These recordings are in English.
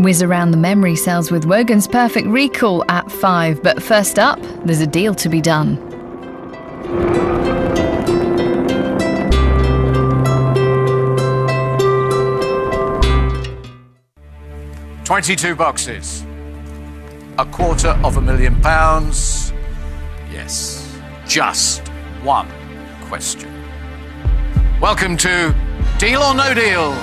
Whiz around the memory cells with Wogan's Perfect Recall at 5. But first up, there's a deal to be done. £22 boxes. £250,000. Yes, just one question. Welcome to Deal or No Deal.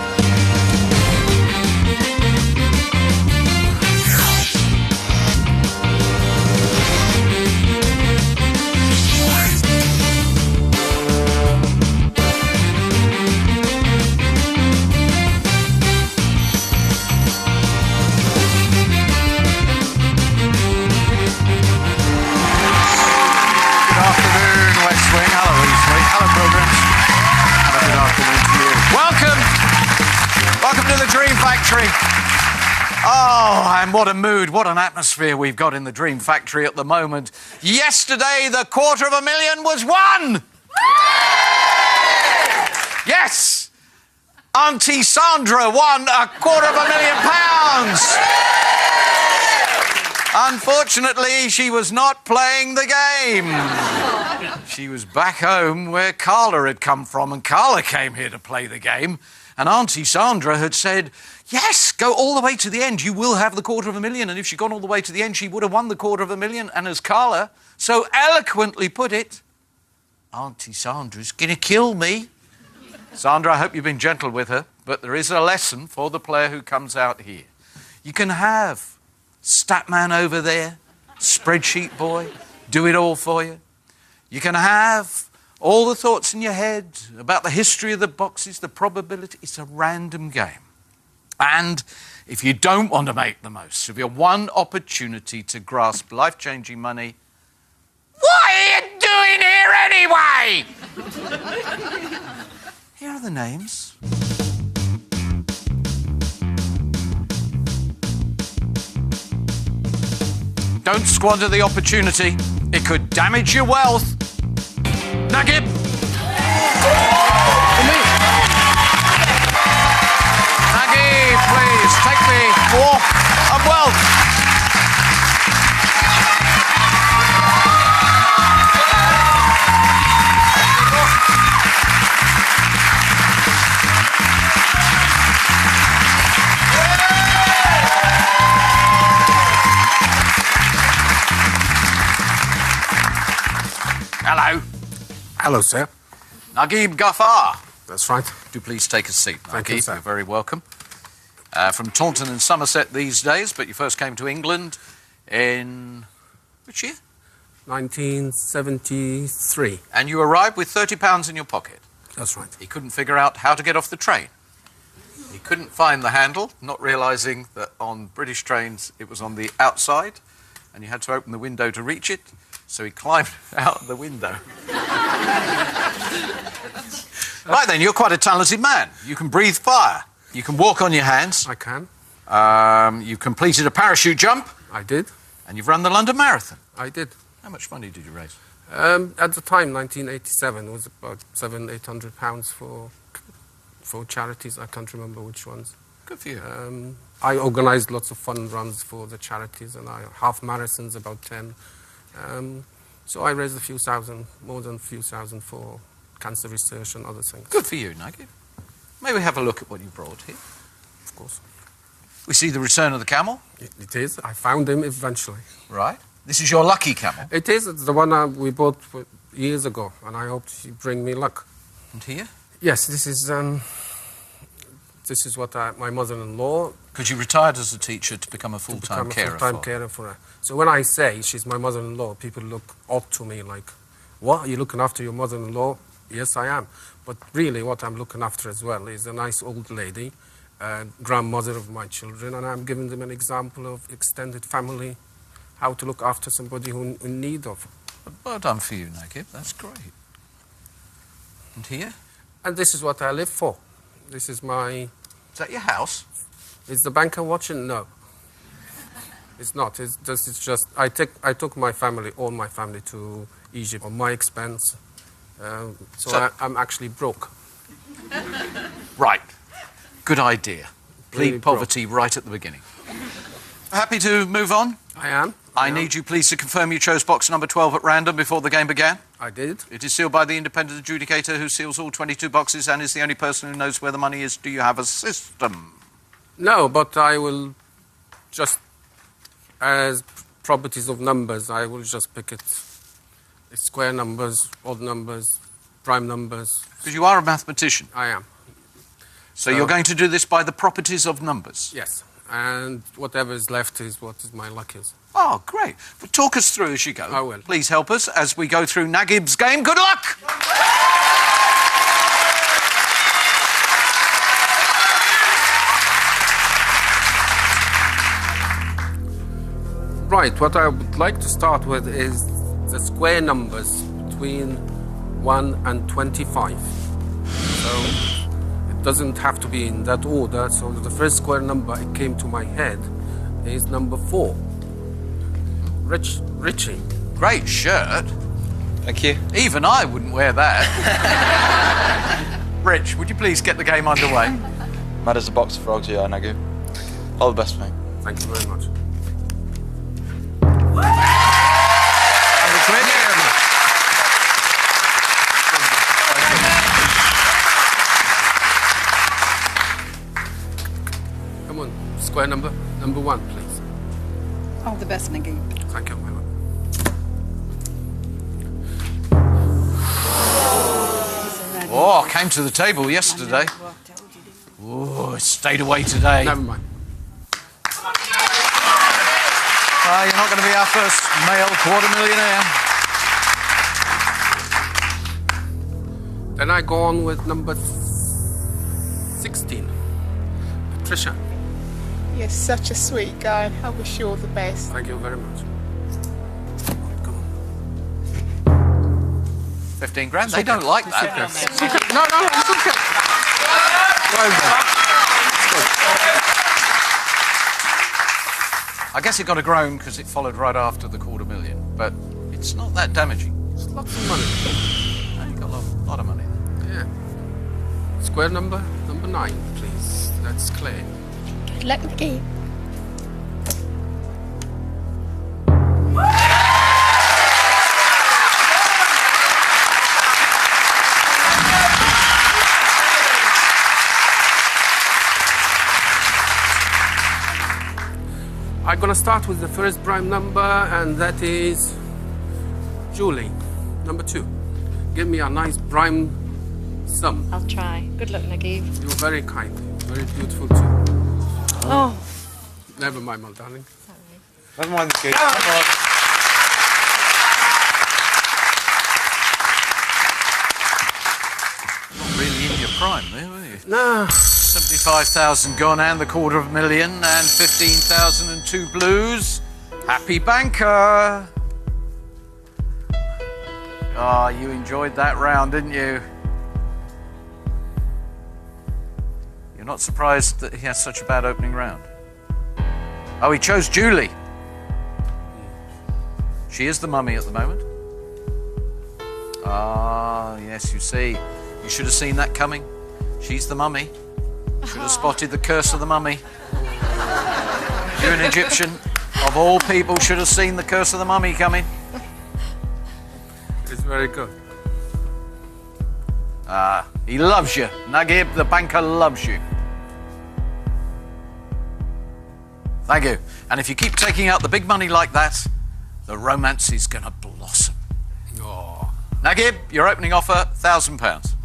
Welcome to the Dream Factory. Oh, and what a mood, what an atmosphere we've got in the Dream Factory at the moment. Yesterday, the $250,000 was won! Yes! Auntie Sandra won £250,000. Unfortunately, she was not playing the game. She was back home where Carla had come from, and Carla came here to play the game. And Auntie Sandra had said, yes, go all the way to the end. You will have the $250,000. And if she'd gone all the way to the end, she would have won the $250,000. And as Carla so eloquently put it, Auntie Sandra's going to kill me. Sandra, I hope you've been gentle with her, but there is a lesson for the player who comes out here. You can have Statman over there, spreadsheet boy, do it all for you. You can have all the thoughts in your head about the history of the boxes, the probability. It's a random game. And if you don't want to make the most of your one opportunity to grasp life-changing money, what are you doing here anyway? Here are the names. Don't squander the opportunity. It could damage your wealth. Nagib! Nagib, please, take the walk of wealth. Hello. Hello, sir. Nagib Ghaffar. That's right. Do please take a seat, Nagib. Thank you, sir. You're very welcome. From Taunton in Somerset these days, but you first came to England in... which year? 1973. And you arrived with £30 in your pocket. That's right. He couldn't figure out how to get off the train. He couldn't find the handle, not realising that on British trains it was on the outside, and you had to open the window to reach it. So he climbed out of the window. Right then, you're quite a talented man. You can breathe fire. You can walk on your hands. I can. You completed a parachute jump. I did. And you've run the London Marathon. I did. How much money did you raise? At the time, 1987, it was about £700-800 for charities. I can't remember which ones. Good for you. I organised lots of fun runs for the charities, and half marathons, about 10. So I raised a few thousand, more than a few thousand for cancer research and other things. Good for you, Nagib. May we have a look at what you brought here? Of course. We see the return of the camel. It is. I found him eventually. Right. This is your lucky camel. It is. It's the one we bought years ago, and I hoped he'd bring me luck. And here? Yes, this is what my mother-in-law... Because you retired as a teacher to become a full-time carer for her. So when I say she's my mother-in-law, people look odd to me like, what, are you looking after your mother-in-law? Yes, I am. But really what I'm looking after as well is a nice old lady, grandmother of my children, and I'm giving them an example of extended family, how to look after somebody who's in need of. Well done for you, Nagib. That's great. And here? And this is what I live for. This is my... Is that your house? Is the banker watching? No. It's not. It's just I took my family, all my family, to Egypt on my expense. So I'm actually broke. Right. Good idea. plead Really poverty right at the beginning. Happy to move on? I am. I need you please to confirm you chose box number 12 at random before the game began. I did. It is sealed by the independent adjudicator who seals all 22 boxes and is the only person who knows where the money is. Do you have a system? No, but I will just, as properties of numbers, I will just pick it. It's square numbers, odd numbers, prime numbers. Because you are a mathematician. I am. So you're going to do this by the properties of numbers? Yes. And whatever is left is what is my luck is. Oh, great. Well, talk us through as you go. I will. Please help us as we go through Nagib's game. Good luck! Right, what I would like to start with is the square numbers between 1 and 25. So it doesn't have to be in that order. So the first square number it came to my head is number 4. Richie. Great shirt. Thank you. Even I wouldn't wear that. Rich, would you please get the game underway? Mad as a box of frogs, yeah, Nagu. All the best, mate. Thank you very much. Come on, square number 1, please. All the best, Nagib. Thank you, my lord. Oh, came to the table yesterday. Oh, it stayed away today. Never mind. You're not going to be our first male quarter millionaire. Then I go on with number 16. Patricia. You're such a sweet guy. I wish you all the best. Thank you very much. Come on. 15 grand? They don't like that. No, it's okay. I guess it got a groan because it followed right after the quarter million, but it's not that damaging. It's lots of money. No, you got a lot of money. Yeah. Square number 9, please. That's clear. Good luck with the game. I'm gonna start with the first prime number, and that is Julie, number 2. Give me a nice prime sum. I'll try. Good luck, Nagib. You're very kind, very beautiful too. Oh. Never mind, my darling. Never mind the game. Not really in your prime there, were you? No. 75,000 gone and the quarter of a million and 15,002 blues. Happy banker. Oh, you enjoyed that round, didn't you? You're not surprised that he has such a bad opening round? Oh, he chose Julie. She is the mummy at the moment. Ah, yes, you see. You should have seen that coming. She's the mummy. Should have spotted the curse of the mummy. You're an Egyptian. Of all people, should have seen the curse of the mummy coming. It's very good. He loves you. Nagib, the banker, loves you. Thank you. And if you keep taking out the big money like that, the romance is going to blossom. Oh. Nagib, your opening offer, £1,000.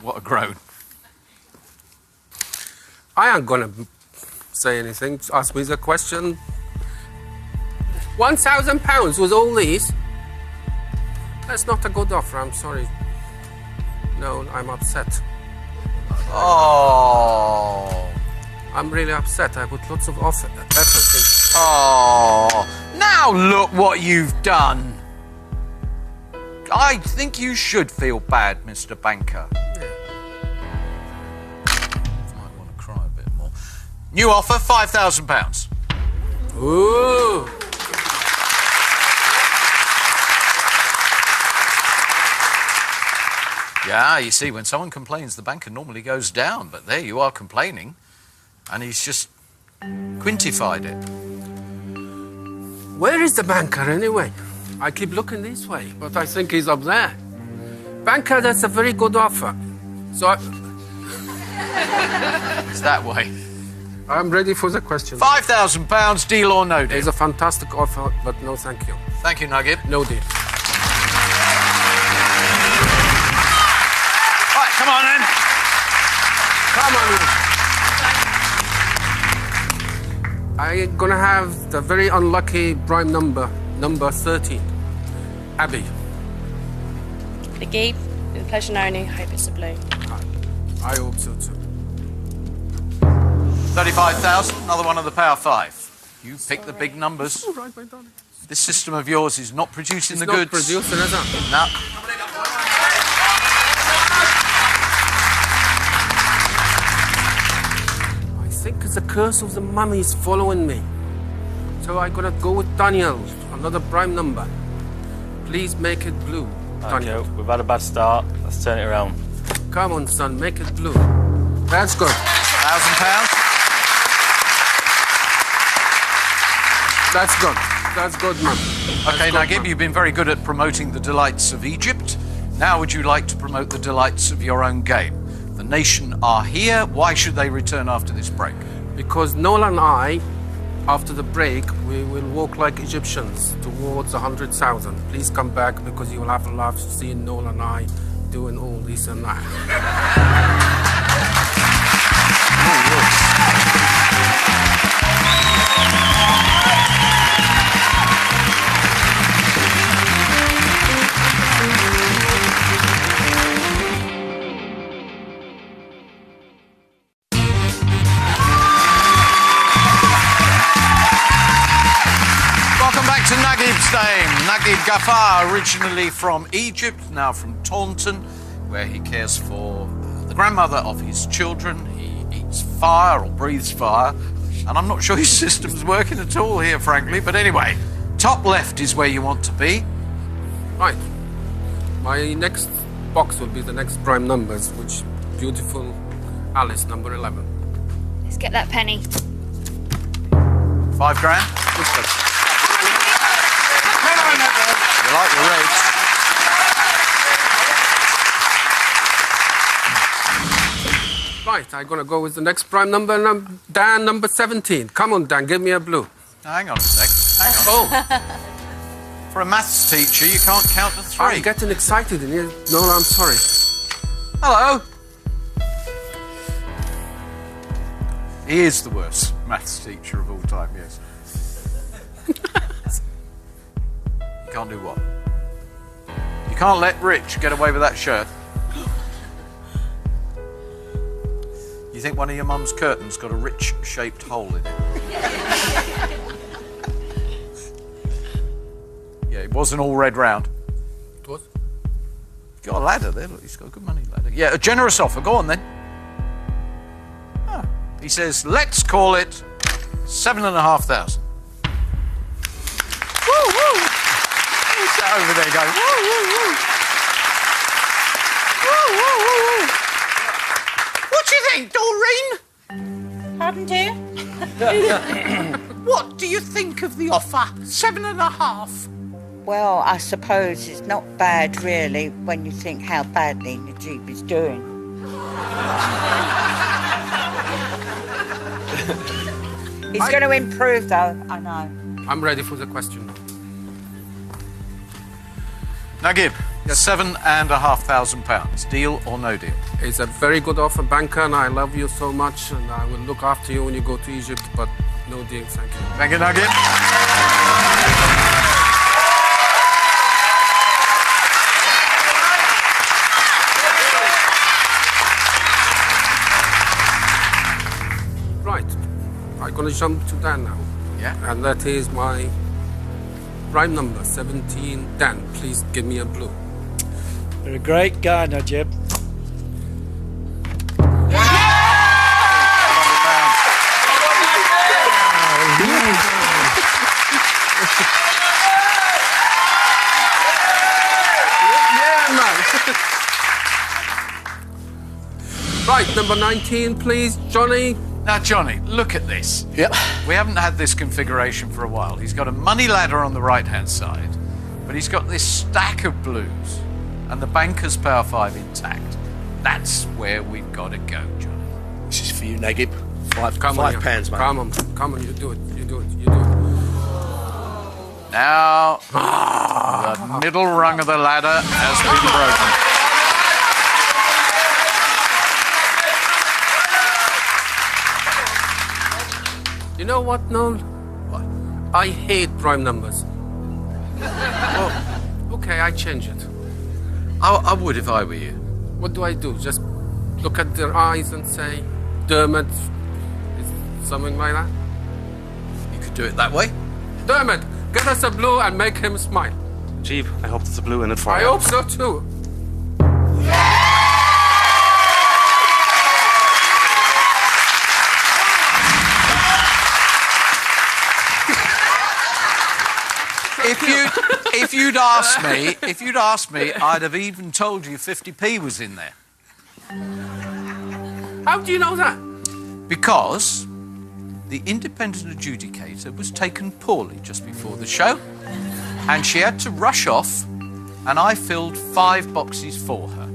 What a groan. I ain't gonna say anything. Ask me the question. £1,000 with all these? That's not a good offer, I'm sorry. No, I'm upset. Oh. I'm really upset. I put lots of effort in. Oh. Now look what you've done. I think you should feel bad, Mr. Banker. Might want to cry a bit more. New offer, £5,000. Ooh! Yeah, you see, when someone complains, the banker normally goes down. But there you are complaining, and he's just quintified it. Where is the banker anyway? I keep looking this way, but I think he's up there. Banker, that's a very good offer. So It's that way. I'm ready for the question. £5,000, deal or no deal? It's a fantastic offer, but no thank you. Thank you, Nugget. No deal. Right, come on then. Come on. I'm gonna have the very unlucky prime number 13. Abby. Nagib, with a pleasure knowing you. Hope it's a blue. I hope so too. 35,000, another one of the Power 5. You pick the big numbers. All right, my darling. This system of yours is not producing It's the not goods. producing, is it? No. I think it's the curse of the mummies following me. So I'm gonna go with Daniel, another prime number. Please make it blue, Daniel. Okay, we've had a bad start. Let's turn it around. Come on, son, make it blue. That's good. £1,000. That's good. That's good, man. Okay, Nagib, you've been very good at promoting the delights of Egypt. Now would you like to promote the delights of your own game? The nation are here. Why should they return after this break? Because Nola and I, after the break, we will walk like Egyptians towards 100,000. Please come back because you will have a laugh seeing Nola and I doing all this and that. To Nagib's name. Nagib Ghaffar, originally from Egypt, now from Taunton, where he cares for the grandmother of his children. He eats fire or breathes fire, and I'm not sure his system's working at all here, frankly. But anyway, top left is where you want to be. Right. My next box will be the next prime numbers, which beautiful Alice, number 11. Let's get that penny. £5,000. You like the rates. Right, I'm gonna go with the next prime number, Dan, number 17. Come on, Dan, give me a blue. Hang on a sec. Hang on. Oh, For a maths teacher, you can't count to 3. I'm getting excited in here. No, I'm sorry. Hello. He is the worst maths teacher of all time, yes. You can't do what? You can't let Rich get away with that shirt. You think one of your mum's curtains got a Rich-shaped hole in it? Yeah, it wasn't all red round. It was? He's got a ladder there, look, he's got a good money ladder. Yeah, a generous offer, go on then. Ah, he says, let's call it 7,500. Woo, woo! He's sat over there going, woo, woo, woo. Woo, woo, woo, woo. What do you think, Doreen? Pardon, dear? What do you think of the offer? 7,500. Well, I suppose it's not bad, really, when you think how badly Najib is doing. He's going to improve, though, I know. I'm ready for the question now. Nagib, £7,500. Deal or no deal? It's a very good offer, banker, and I love you so much, and I will look after you when you go to Egypt, but no deal, thank you. Thank you, Nagib. Right, I'm going to jump to Dan now. Yeah. And that is my prime number, 17. Dan, please give me a blue. You're a great guy, Najib. number 19, please, Johnny. Now, Johnny, look at this. Yep. We haven't had this configuration for a while. He's got a money ladder on the right-hand side, but he's got this stack of blues and the banker's power 5 intact. That's where we've got to go, Johnny. This is for you, Nagib. £5, Come on, £5, mate. Come on, you do it. Now, the middle rung of the ladder has been broken. You know what, Noel? What? I hate prime numbers. Oh, okay, I change it. I would if I were you. What do I do? Just look at their eyes and say, Dermot, something like that? You could do it that way. Dermot, get us a blue and make him smile. Jeeb, I hope there's a blue in it for I you. hope so too. If you'd asked me, I'd have even told you 50p was in there. How do you know that? Because the independent adjudicator was taken poorly just before the show, and she had to rush off, and I filled 5 boxes for her.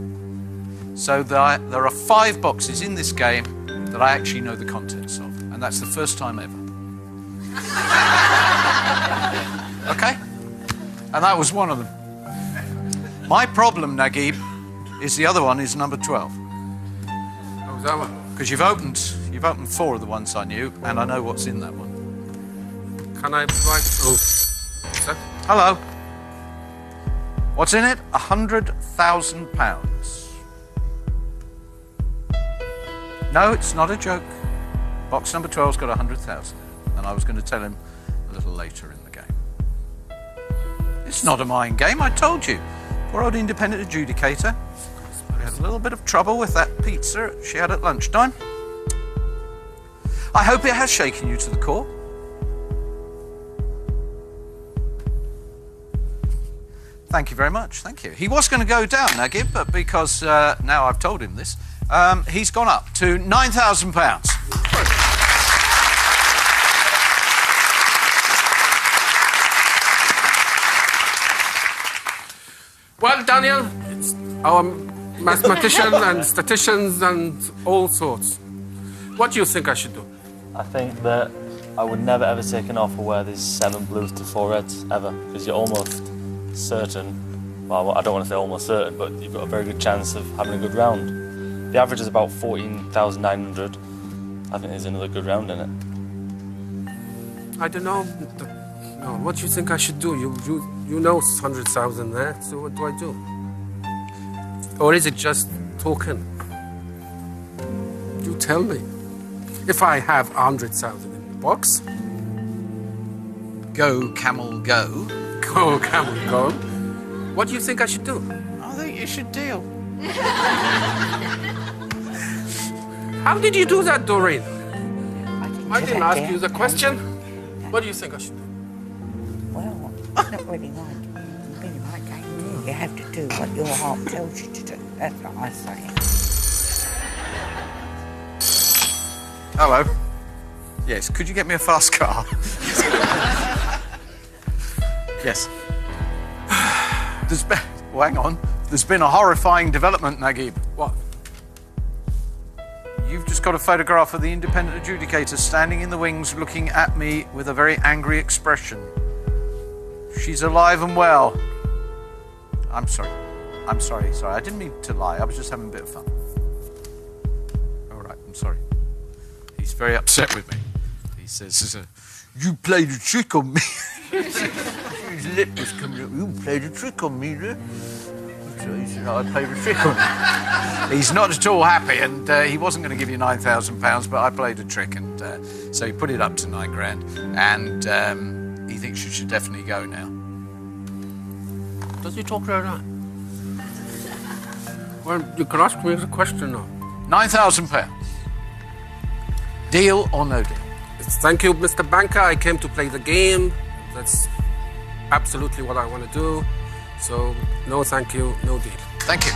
So there are 5 boxes in this game that I actually know the contents of, and that's the first time ever. Okay? And that was one of them. My problem, Nagib, is the other one is number 12. How's that one? Because you've opened 4 of the ones I knew, and I know what's in that one. Can I provide... Oh, what's that? Hello. What's in it? £100,000. No, it's not a joke. Box number 12's got 100,000, and I was going to tell him a little later in the game. It's not a mind game, I told you. Poor old independent adjudicator. We had a little bit of trouble with that pizza she had at lunchtime. I hope it has shaken you to the core. Thank you very much, thank you. He was going to go down, Nagib, but because now I've told him this, he's gone up to £9,000. Well, Daniel, it's our mathematician and statisticians and all sorts. What do you think I should do? I think that I would never ever take an offer where there's 7 blues to 4 reds, ever, because you're almost certain, well, I don't want to say almost certain, but you've got a very good chance of having a good round. The average is about 14,900. I think there's another good round in it. I don't know. No, what do you think I should do? You know 100,000 there, so what do I do? Or is it just talking? You tell me. If I have 100,000 in the box... Go, camel, go. Go, camel, go. What do you think I should do? I think you should deal. How did you do that, Doreen? I didn't ask dear. you the question. What do you think I should do? Well, it's not really my game. You have to do what your heart tells you to do. That's what I say. Hello. Yes, could you get me a fast car? Yes. Well, hang on. There's been a horrifying development, Nagib. What? You've just got a photograph of the independent adjudicator standing in the wings looking at me with a very angry expression. She's alive and well. I'm sorry. Sorry. I didn't mean to lie. I was just having a bit of fun. All right, I'm sorry. He's very upset with me. He says, you played a trick on me. His lip was coming up. You played a trick on me, there. So he said, I played a trick on you. He's not at all happy, and he wasn't going to give you £9,000, but I played a trick, and so he put it up to £9,000, and he thinks you should definitely go now. Does he talk like that? Well, you can ask me the question now. £9,000. Deal or no deal? Thank you, Mr. Banker. I came to play the game. That's absolutely what I want to do. So, no thank you, no deal. Thank you.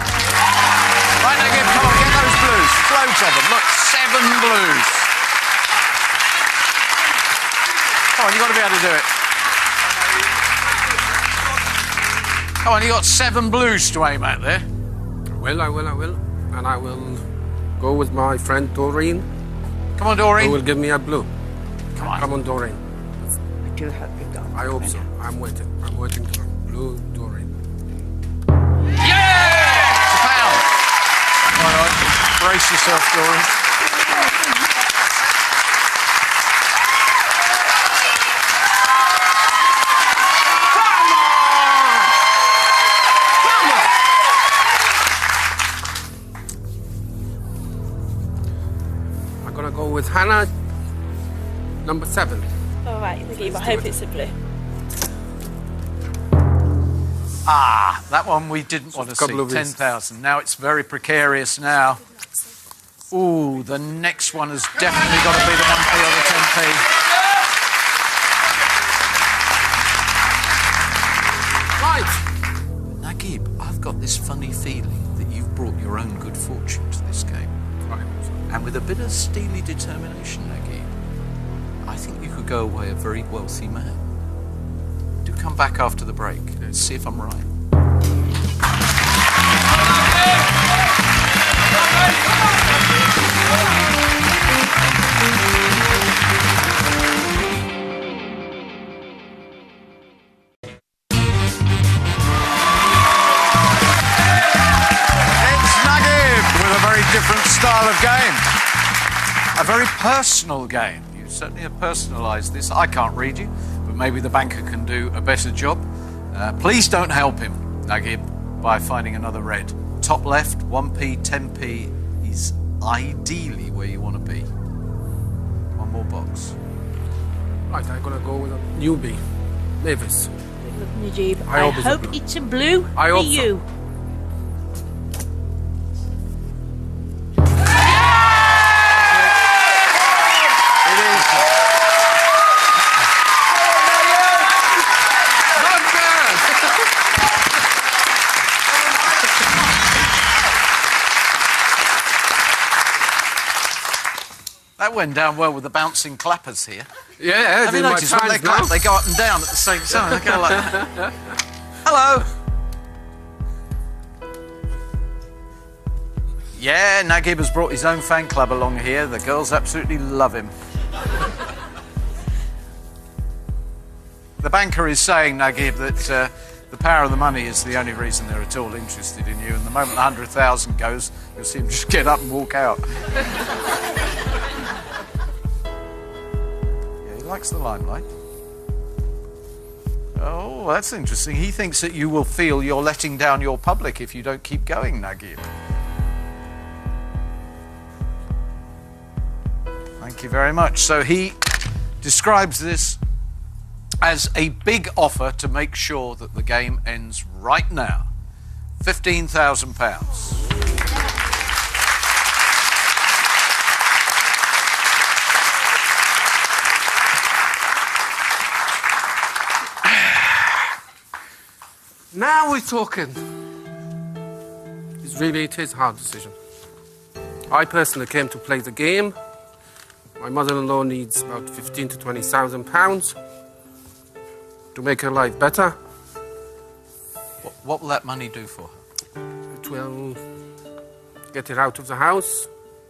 Right, Nagib, come on, get those blues. Loads of them. Look, 7 blues. Come on, you've got to be able to do it. Come on, you got 7 blues to aim at there. I will. And I will go with my friend Doreen. Come on, Doreen. Who will give me a blue. Come on. Come on, Doreen. I do hope you go. I hope so. I'm waiting for blue Doreen. Yeah! It's a pound. All right, brace yourself, Doreen. I'm gonna go with Hannah, number 7. All right, Nagib, I hope it's a blue. Ah, that one we didn't want to see. 10,000. Now it's very precarious now. Ooh, the next one has definitely got to be the 1p or the 10p. Right. Nagib, I've got this funny feeling that you've brought your own good fortune to this game. Right. And with a bit of steely determination, Nagib, I think you could go away a very wealthy man. Do come back after the break and see if I'm right. Different style of game. A very personal game. You certainly have personalised this. I can't read you, but maybe the banker can do a better job. Please don't help him, Nagib, by finding another red. Top left, 1p, 10p is ideally where you want to be. One more box. Right, I'm gonna go with a newbie, Mavis. Look, Nagib, I I hope hope it's a blue I for hope so. you. That went down well with the bouncing clappers here. Yeah, have you noticed when they clap, they go up and down at the same time? They go like that. Hello. Yeah, Nagib has brought his own fan club along here. The girls absolutely love him. The banker is saying, Nagib, that the power of the money is the only reason they're at all interested in you. And the moment 100,000 goes, you'll see him just get up and walk out. Yeah, he likes the limelight. Oh, that's interesting. He thinks that you will feel you're letting down your public if you don't keep going, Nagib. Thank you very much. So he describes this as a big offer to make sure that the game ends right now. £15,000. Now we're talking. It is a hard decision. I personally came to play the game. My mother-in-law needs about 15 to 20,000 pounds to make her life better. What will that money do for her? It will get her out of the house,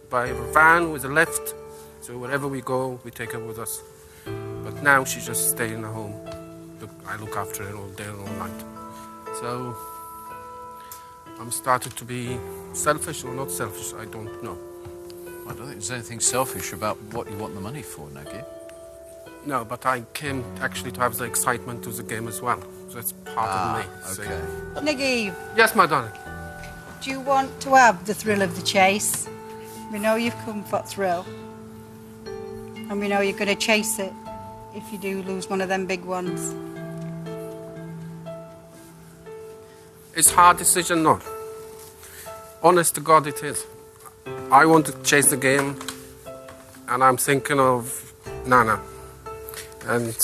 buy her a van with a lift, so wherever we go, we take her with us. But now she's just staying at home. I look after her all day and all night. So I'm starting to be selfish or not selfish, I don't know. I don't think there's anything selfish about what you want the money for, Nagib. No, but I came actually to have the excitement of the game as well. So it's part of me. Okay. Nagib, Yes, my darling. do you want to have the thrill of the chase? We know you've come for thrill. And we know you're going to chase it if you do lose one of them big ones. It's a hard decision, no. Honest to God, it is. I want to chase the game, and I'm thinking of Nana. And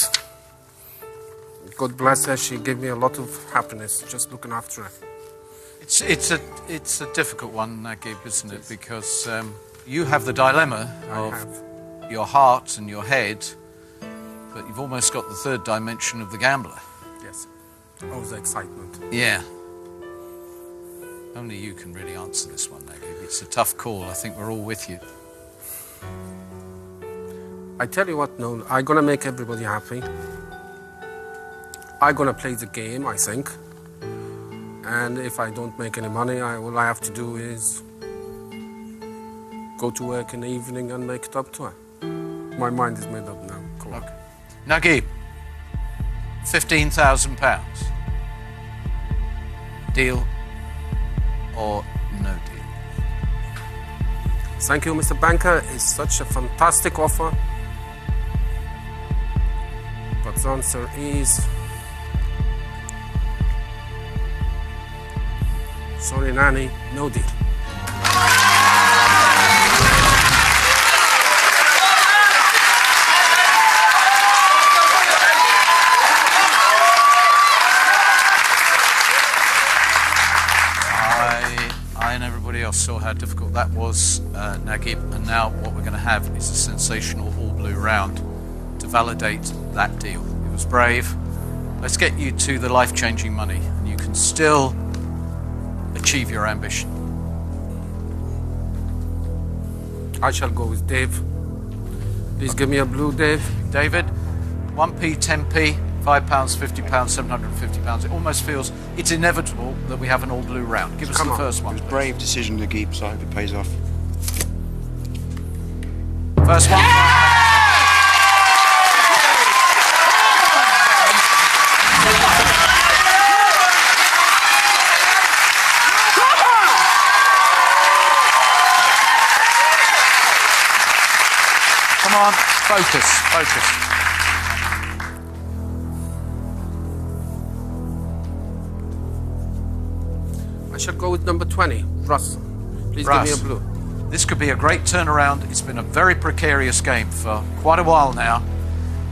God bless her, she gave me a lot of happiness just looking after her. It's a difficult one, Nagib, isn't it? Because you have the dilemma of your heart and your head, but you've almost got the third dimension of the gambler. Yes. Oh, the excitement. Yeah. Only you can really answer this one, Nagib. It's a tough call. I think we're all with you. I tell you what, no, I'm gonna make everybody happy. I'm gonna play the game, I think. And if I don't make any money, all I have to do is go to work in the evening and make it up to her. My mind is made up now. Cool. Okay. Nagib, £15,000. Deal or no deal? Thank you, Mr. Banker. It's such a fantastic offer. But the answer is... Sorry, Nanny, no deal. I and everybody else saw how difficult that was, Nagib, and now what we're going to have is a sensational all-blue round to validate that deal. It was brave. Let's get you to the life-changing money, and you can still achieve your ambition. I shall go with Dave. Please give me a blue, Dave. David, 1p, 10p, £5, £50, £750. It almost feels it's inevitable that we have an all-blue round. Give us the first one. It was a brave decision to keep, so I hope it pays off. First one. Come on, focus. I shall go with number 20, Russ. Please Russ, give me a blue. This could be a great turnaround. It's been a very precarious game for quite a while now,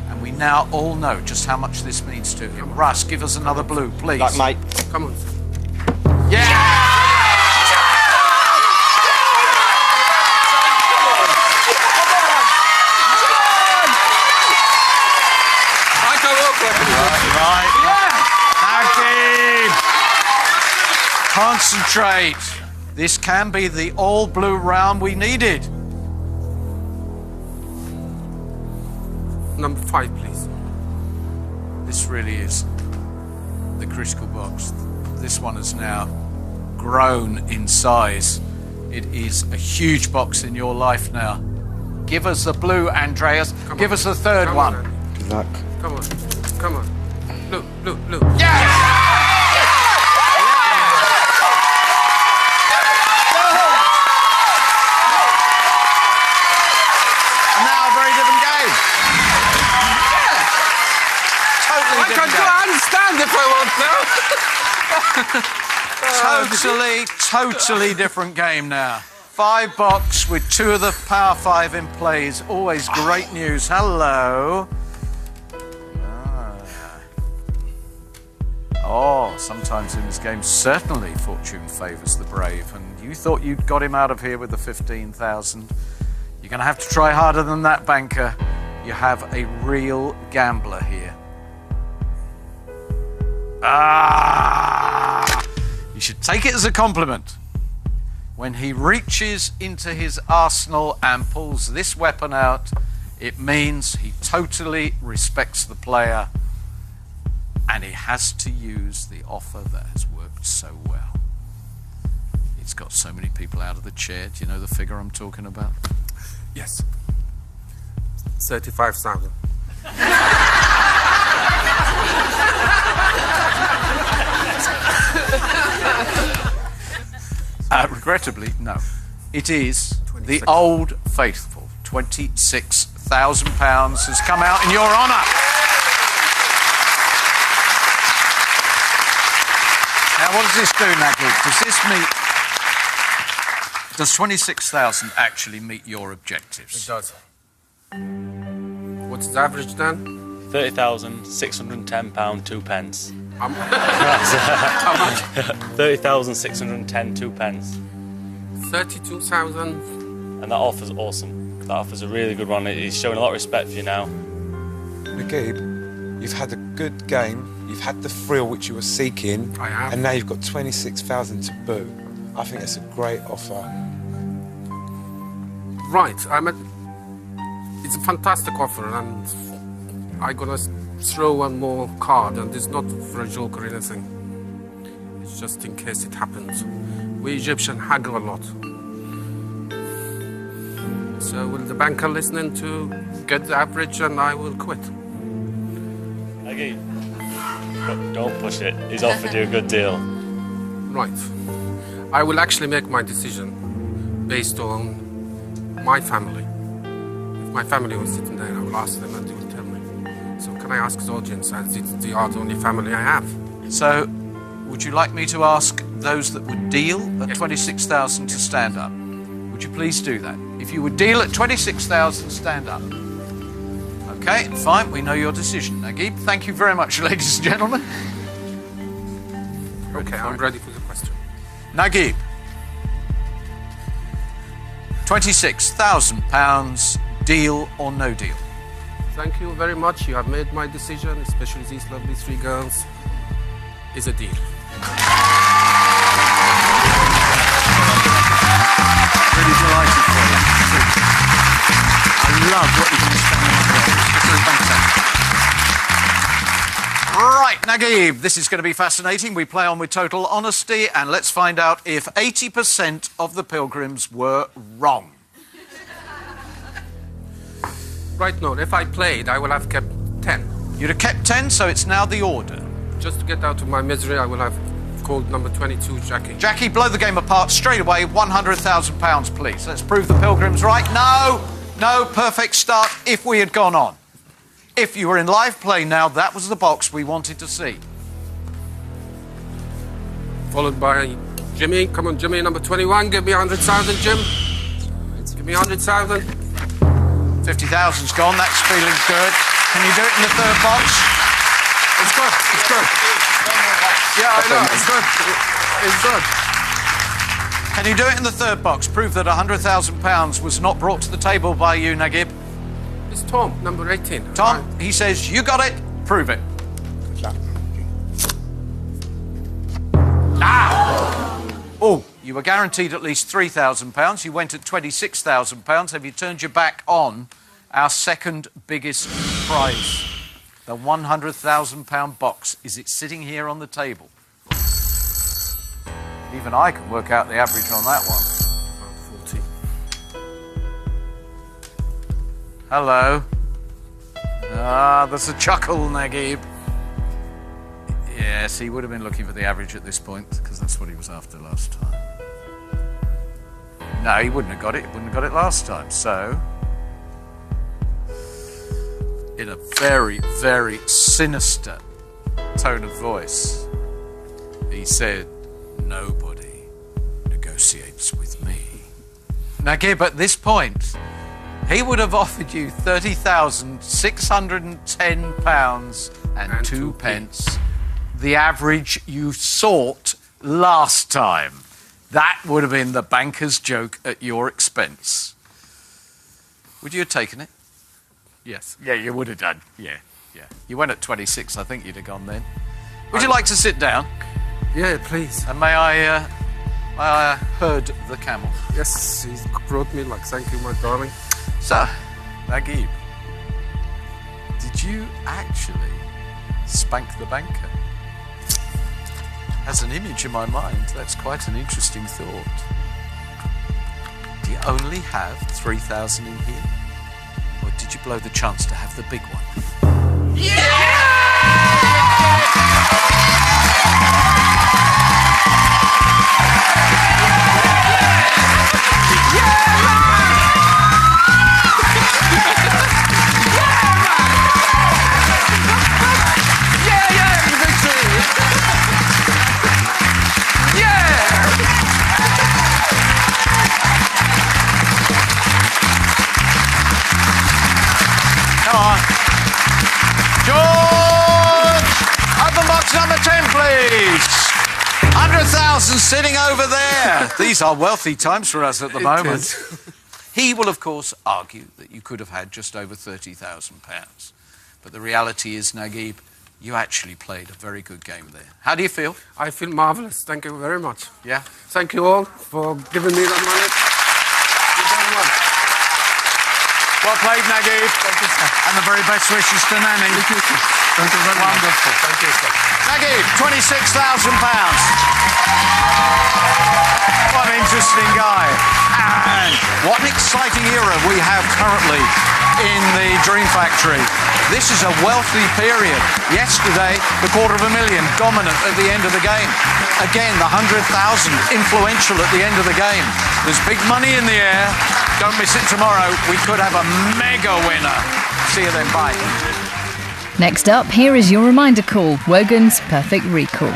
and we now all know just how much this means to him. Russ, give us another blue, please. Like, mate. Come on. Yeah! Concentrate. This can be the all-blue round we needed. Number 5, please. This really is the critical box. This one has now grown in size. It is a huge box in your life now. Give us the blue, Andreas. Give us the third one. Good luck. Come on. Blue. Yes! If I want now. Totally different game now. 5 box with 2 of the Power 5 in play is always great news. Hello. Oh, sometimes in this game, certainly fortune favours the brave. And you thought you'd got him out of here with the 15,000. You're going to have to try harder than that, Banker. You have a real gambler here. You should take it as a compliment. When he reaches into his arsenal and pulls this weapon out, it means he totally respects the player and he has to use the offer that has worked so well. It's got so many people out of the chair. Do you know the figure I'm talking about? Yes. 35,000. Regrettably, no. It is the old faithful. £26,000 has come out in your honour. Now, what does this do, Nagib? Does 26,000 actually meet your objectives? It does. What's the average then? £30,610, 2 pence. How much? 30,610 two pence. 32,000. And that offer's awesome. That offer's a really good one. He's showing a lot of respect for you now. Naguib, you've had a good game. You've had the thrill which you were seeking. I have. And now you've got 26,000 to boot. I think it's a great offer. Right, it's a fantastic offer, and I'm gonna throw one more card, and it's not for a joke or anything. It's just in case it happens. We Egyptians haggle a lot. So will the banker listening to get the average, and I will quit. Okay. But don't push it. He's offered you a good deal. Right. I will actually make my decision based on my family. If my family was sitting there, I will ask them and they will tell me. So can I ask the audience, as they are the only family I have? So, would you like me to ask those that would deal at 26,000 to stand up? Would you please do that? If you would deal at 26,000, stand up. Okay, fine, we know your decision. Naguib, thank you very much, ladies and gentlemen. Okay, I'm ready for the question. Naguib, £26,000, deal or no deal? Thank you very much. You have made my decision, especially these lovely three girls. Is a deal. Really delighted for you. I love what you can Right, Naguib, this is going to be fascinating. We play on with total honesty, and let's find out if 80% of the pilgrims were wrong. Right, no, if I played, I will have kept 10. You'd have kept 10, so it's now the order. Just to get out of my misery, I will have called number 22, Jackie. Jackie, blow the game apart straight away. £100,000, please. Let's prove the pilgrims right. No, perfect start if we had gone on. If you were in live play now, that was the box we wanted to see. Followed by Jimmy. Come on, Jimmy, number 21. Give me 100,000, Jim. Give me 100,000. 50,000's gone. That's feeling good. Can you do it in the third box? It's good. It's good. Yeah, I know. It's good. It's good. Can you do it in the third box? Prove that £100,000 was not brought to the table by you, Naguib. It's Tom, number 18. Tom, he says, you got it. Prove it. Oh, you were guaranteed at least £3,000. You went at £26,000. Have you turned your back on our second biggest prize? The £100,000 box. Is it sitting here on the table? Even I can work out the average on that one. 40. Hello. There's a chuckle, Naguib. Yes, he would have been looking for the average at this point, because that's what he was after last time. No, he wouldn't have got it. He wouldn't have got it last time. So, in a very, very sinister tone of voice, he said, nobody negotiates with me. Naguib, at this point, he would have offered you £30,610 and 2 pence, the average you sought last time. That would have been the banker's joke at your expense. Would you have taken it? Yes. Yeah, you would have done. Yeah. You went at 26, I think you'd have gone then. Would you like to sit down? Yeah, please. And may I herd the camel? Yes, he's brought me luck. Thank you, my darling. So, Naguib, did you actually spank the banker? As an image in my mind, that's quite an interesting thought. Do you only have 3,000 in here? Or did you blow the chance to have the big one? Come on. George! Open box number 2. 100,000 sitting over there. These are wealthy times for us at the moment. He will, of course, argue that you could have had just over £30,000. But the reality is, Naguib, you actually played a very good game there. How do you feel? I feel marvellous. Thank you very much. Yeah? Thank you all for giving me that money. You've done well. Well played, Naguib. Thank you, sir. And the very best wishes to Nanny. Thank you, sir. Thank you very much. Wonderful. Thank you, sir. Naguib, £26,000. What an interesting guy. And what an exciting era we have currently in the Dream Factory. This is a wealthy period. Yesterday, the $250,000 dominant at the end of the game. Again, the 100,000 influential at the end of the game. There's big money in the air. Don't miss it tomorrow. We could have a mega winner. See you then. Bye. Next up, here is your reminder call, Wogan's Perfect Recall.